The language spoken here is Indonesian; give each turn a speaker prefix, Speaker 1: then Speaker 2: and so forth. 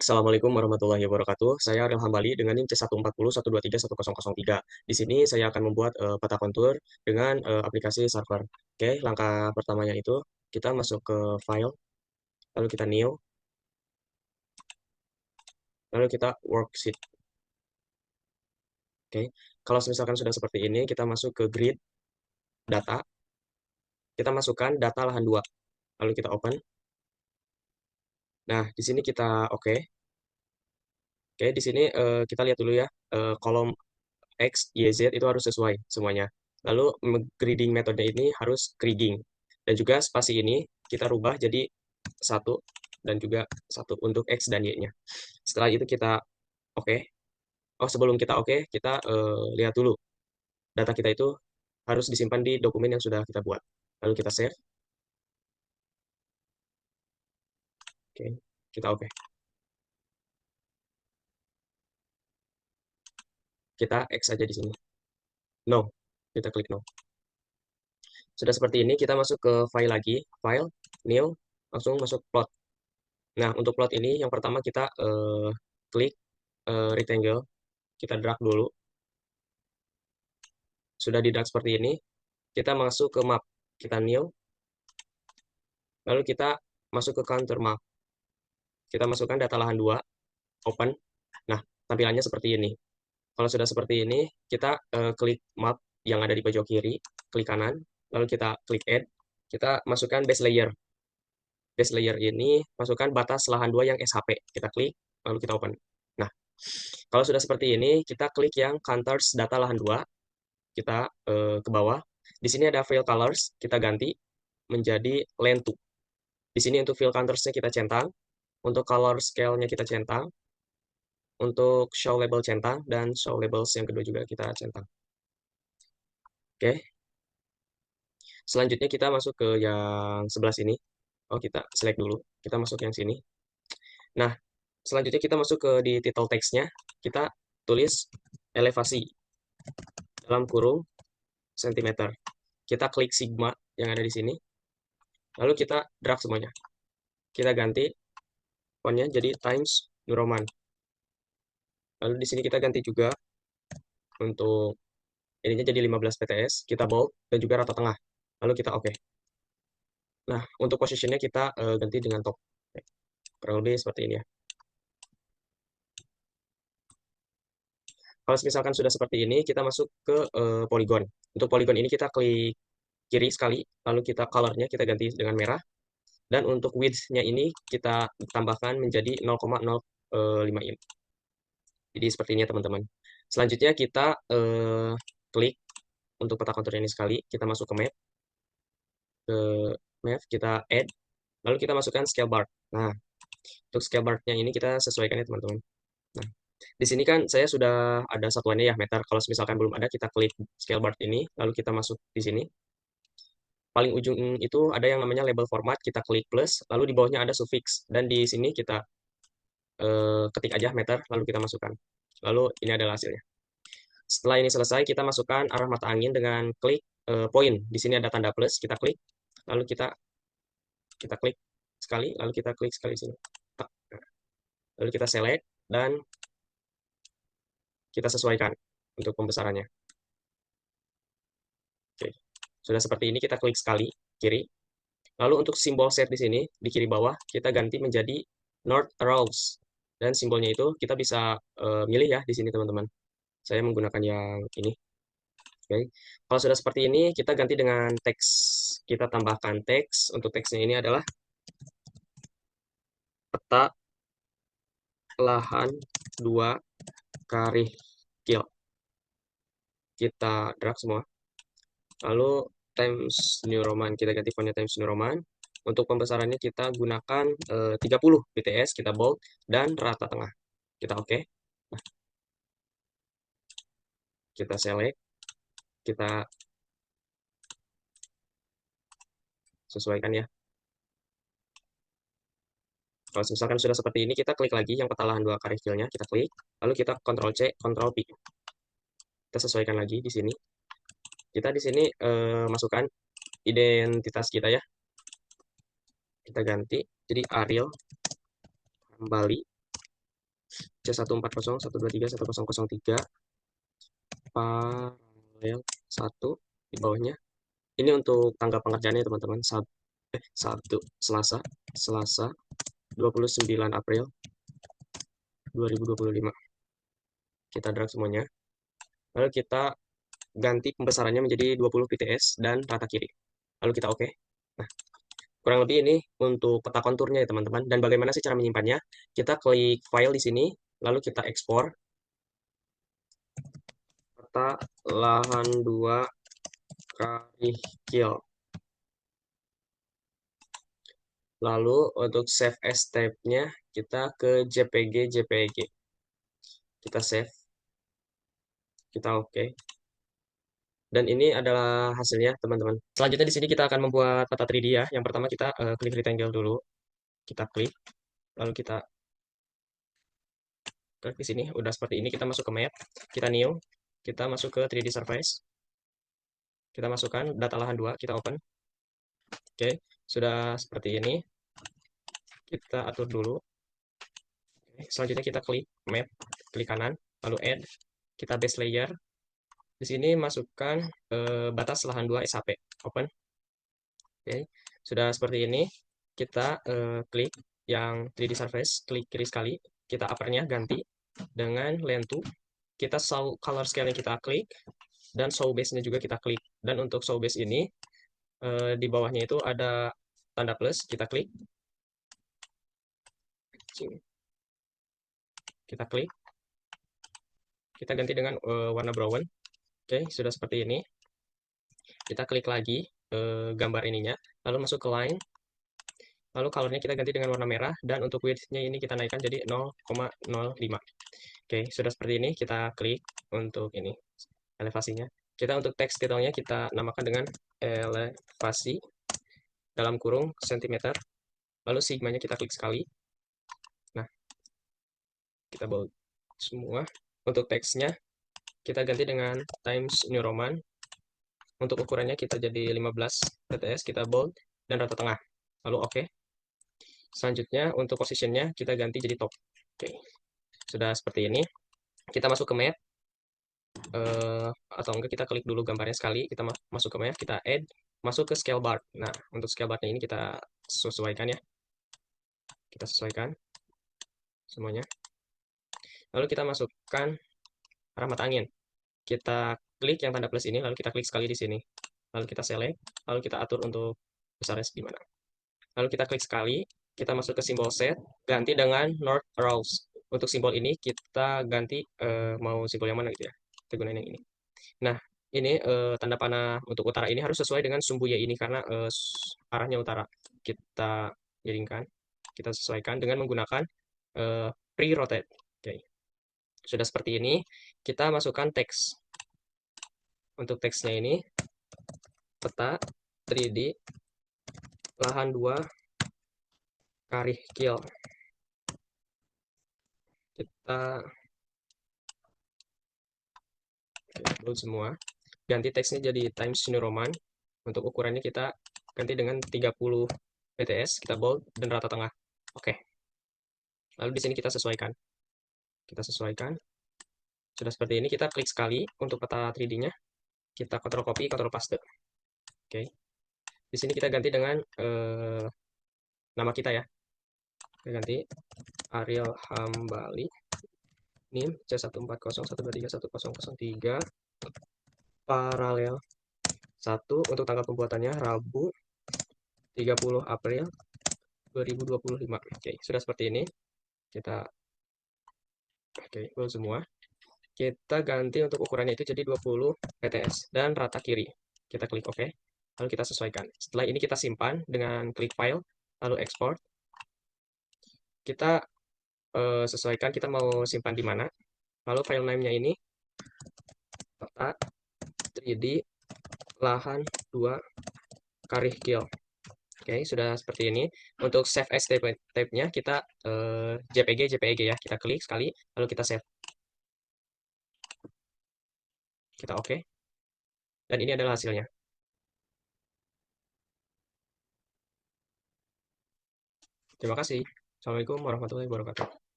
Speaker 1: Assalamualaikum warahmatullahi wabarakatuh. Saya Ariel Hambali dengan NIM C14012310003. Di sini saya akan membuat peta kontur dengan aplikasi server. Oke, langkah pertamanya itu kita masuk ke file, lalu kita new, lalu kita worksheet. Oke, kalau misalkan sudah seperti ini, kita masuk ke grid data, kita masukkan data lahan 2, lalu kita open. Nah, di sini kita oke. Oke, di sini kita lihat dulu ya, kolom X, Y, Z itu harus sesuai semuanya. Lalu grading metode ini harus grading. Dan juga spasi ini kita rubah jadi satu dan juga satu untuk X dan Y-nya. Setelah itu kita oke. Oh, sebelum kita oke, kita lihat dulu. Data kita itu harus disimpan di dokumen yang sudah kita buat. Lalu kita save. Oke, kita oke. Kita X aja di sini. No. Kita klik no. Sudah seperti ini, kita masuk ke file lagi. File, new, langsung masuk plot. Nah, untuk plot ini yang pertama kita klik rectangle, kita drag dulu. Sudah di drag seperti ini, kita masuk ke map, kita new, lalu kita masuk ke counter map. Kita masukkan data lahan 2, open. Nah, tampilannya seperti ini. Kalau sudah seperti ini, kita klik map yang ada di pojok kiri, klik kanan, lalu kita klik add, kita masukkan base layer. Base layer ini masukkan batas lahan 2 yang SHP. Kita klik, lalu kita open. Nah, kalau sudah seperti ini, kita klik yang counters data lahan 2, kita ke bawah. Di sini ada fill colors, kita ganti menjadi land 2. Di sini untuk fill counters-nya kita centang, untuk color scale-nya kita centang, untuk show label centang, dan show labels yang kedua juga kita centang. Oke, selanjutnya kita masuk ke yang sebelah sini. Oh, kita select dulu, kita masuk yang sini. Nah, selanjutnya kita masuk ke di title text-nya, kita tulis elevasi dalam kurung sentimeter. Kita klik sigma yang ada di sini, lalu kita drag semuanya. Kita ganti fontnya jadi Times New Roman. Lalu di sini kita ganti juga untuk ininya jadi 15 pts, kita bold dan juga rata tengah. Lalu kita oke. Nah, untuk positionnya kita ganti dengan top. Kurang lebih seperti ini ya. Kalau misalkan sudah seperti ini, kita masuk ke polygon. Untuk polygon ini kita klik kiri sekali, lalu kita color-nya kita ganti dengan merah. Dan untuk width-nya ini kita tambahkan menjadi 0,05 in. Jadi seperti ini ya teman-teman. Selanjutnya kita klik untuk peta kontur ini sekali, kita masuk ke map, kita add, lalu kita masukkan scale bar. Nah, untuk scale bar-nya ini kita sesuaikan ya teman-teman. Nah, di sini kan saya sudah ada satuannya ya meter. Kalau misalkan belum ada, kita klik scale bar ini, lalu kita masuk di sini. Paling ujung itu ada yang namanya label format, kita klik plus, lalu di bawahnya ada suffix. Dan di sini kita ketik aja meter, lalu kita masukkan. Lalu ini adalah hasilnya. Setelah ini selesai, kita masukkan arah mata angin dengan klik poin. Di sini ada tanda plus, kita klik, lalu kita klik sekali, lalu kita klik sekali sini. Lalu kita select dan kita sesuaikan untuk pembesarannya. Oke. Sudah seperti ini, kita klik sekali kiri. Lalu untuk simbol set di sini di kiri bawah kita ganti menjadi North Arrows. Dan simbolnya itu kita bisa milih ya di sini teman-teman. Saya menggunakan yang ini. Oke. Kalau sudah seperti ini, kita ganti dengan teks. Kita tambahkan teks. Untuk teksnya ini adalah peta lahan 2 Karihkil. Kita drag semua. Lalu Times New Roman, kita ganti fontnya Times New Roman. Untuk pembesarannya kita gunakan 30 pts, kita bold, dan rata tengah. Kita oke. Nah, kita select, kita sesuaikan ya. Kalau misalkan sudah seperti ini, kita klik lagi yang peta lahan 2 Karihkilnya, kita klik, lalu kita Ctrl C, Ctrl P. Kita sesuaikan lagi di sini. Kita di sini masukkan identitas kita ya. Kita ganti jadi Ariel Hambali C1401231003 paralel 1 di bawahnya. Ini untuk tanggal pengerjaannya teman-teman. Sabtu, Selasa, Selasa 29 April 2025. Kita drag semuanya. Lalu kita ganti pembesarannya menjadi 20 pts dan rata kiri. Lalu kita oke. Nah, kurang lebih ini untuk peta konturnya ya teman-teman. Dan bagaimana sih cara menyimpannya? Kita klik file di sini, lalu kita ekspor peta lahan 2 Karikil. Lalu untuk save as type-nya kita ke JPG. Kita save, kita oke. Dan ini adalah hasilnya teman-teman. Selanjutnya di sini kita akan membuat peta 3D ya. Yang pertama kita klik rectangle dulu. Kita klik, lalu kita klik di sini. Udah seperti ini, kita masuk ke map, kita new, kita masuk ke 3D surface. Kita masukkan data lahan 2, kita open. Oke, sudah seperti ini. Kita atur dulu. Selanjutnya kita klik map, klik kanan, lalu add, kita base layer. Di sini masukkan batas lahan 2 SHP, open. Oke, sudah seperti ini. Kita klik yang 3D surface, klik kiri sekali, kita uppernya ganti dengan length 2. Kita show color scale-nya kita klik, dan show base-nya juga kita klik. Dan untuk show base ini, di bawahnya itu ada tanda plus, kita klik. Kita klik. Kita ganti dengan warna brown. Oke, sudah seperti ini. Kita klik lagi gambar ininya, lalu masuk ke line. Lalu colornya kita ganti dengan warna merah, dan untuk width-nya ini kita naikkan jadi 0,05. Oke, sudah seperti ini. Kita klik untuk ini, elevasinya. Kita untuk teks detailnya kita namakan dengan elevasi, dalam kurung, sentimeter. Lalu sigmanya kita klik sekali. Nah, kita bold semua. Untuk teksnya, kita ganti dengan Times New Roman. Untuk ukurannya kita jadi 15 pts, kita bold, dan rata tengah. Lalu oke. Selanjutnya, untuk positionnya kita ganti jadi top. Oke, sudah seperti ini. Kita masuk ke map. Atau enggak, kita klik dulu gambarnya sekali. Kita masuk ke map, kita add, masuk ke scale bar. Nah, untuk scale bar-nya ini kita sesuaikan ya. Kita sesuaikan semuanya. Lalu kita masukkan arah mata angin. Kita klik yang tanda plus ini, lalu kita klik sekali di sini. Lalu kita select, lalu kita atur untuk besarnya di mana. Lalu kita klik sekali, kita masuk ke simbol set, ganti dengan North Arrows. Untuk simbol ini kita ganti mau simbol yang mana gitu ya. Kita gunain yang ini. Nah, ini tanda panah untuk utara ini harus sesuai dengan sumbu Y ini karena arahnya utara. Kita miringkan, kita sesuaikan dengan menggunakan pre-rotate. Oke. Sudah seperti ini, kita masukkan teks. Untuk teksnya ini, peta 3D lahan 2 Karikil. Kita bold semua. Ganti teksnya jadi Times New Roman. Untuk ukurannya kita ganti dengan 30 pts, kita bold dan rata tengah. Oke. Lalu di sini kita sesuaikan. Kita sesuaikan. Sudah seperti ini, kita klik sekali untuk peta 3D-nya. Kita Ctrl copy, Ctrl paste. Oke. Di sini kita ganti dengan nama kita ya. Kita ganti Ariel Hambali. NIM C1401231003 paralel 1 untuk tanggal pembuatannya Rabu 30 April 2025. Oke, sudah seperti ini. Kita full semua. Kita ganti untuk ukurannya itu jadi 20 pts dan rata kiri. Kita klik OK. Lalu kita sesuaikan. Setelah ini kita simpan dengan klik file, lalu export. Kita sesuaikan kita mau simpan di mana. Lalu file name-nya ini peta 3D lahan 2 Karikil. Oke, sudah seperti ini. Untuk save as type-nya kita JPG ya. Kita klik sekali, lalu kita save. Kita oke. Dan ini adalah hasilnya. Terima kasih. Assalamualaikum warahmatullahi wabarakatuh.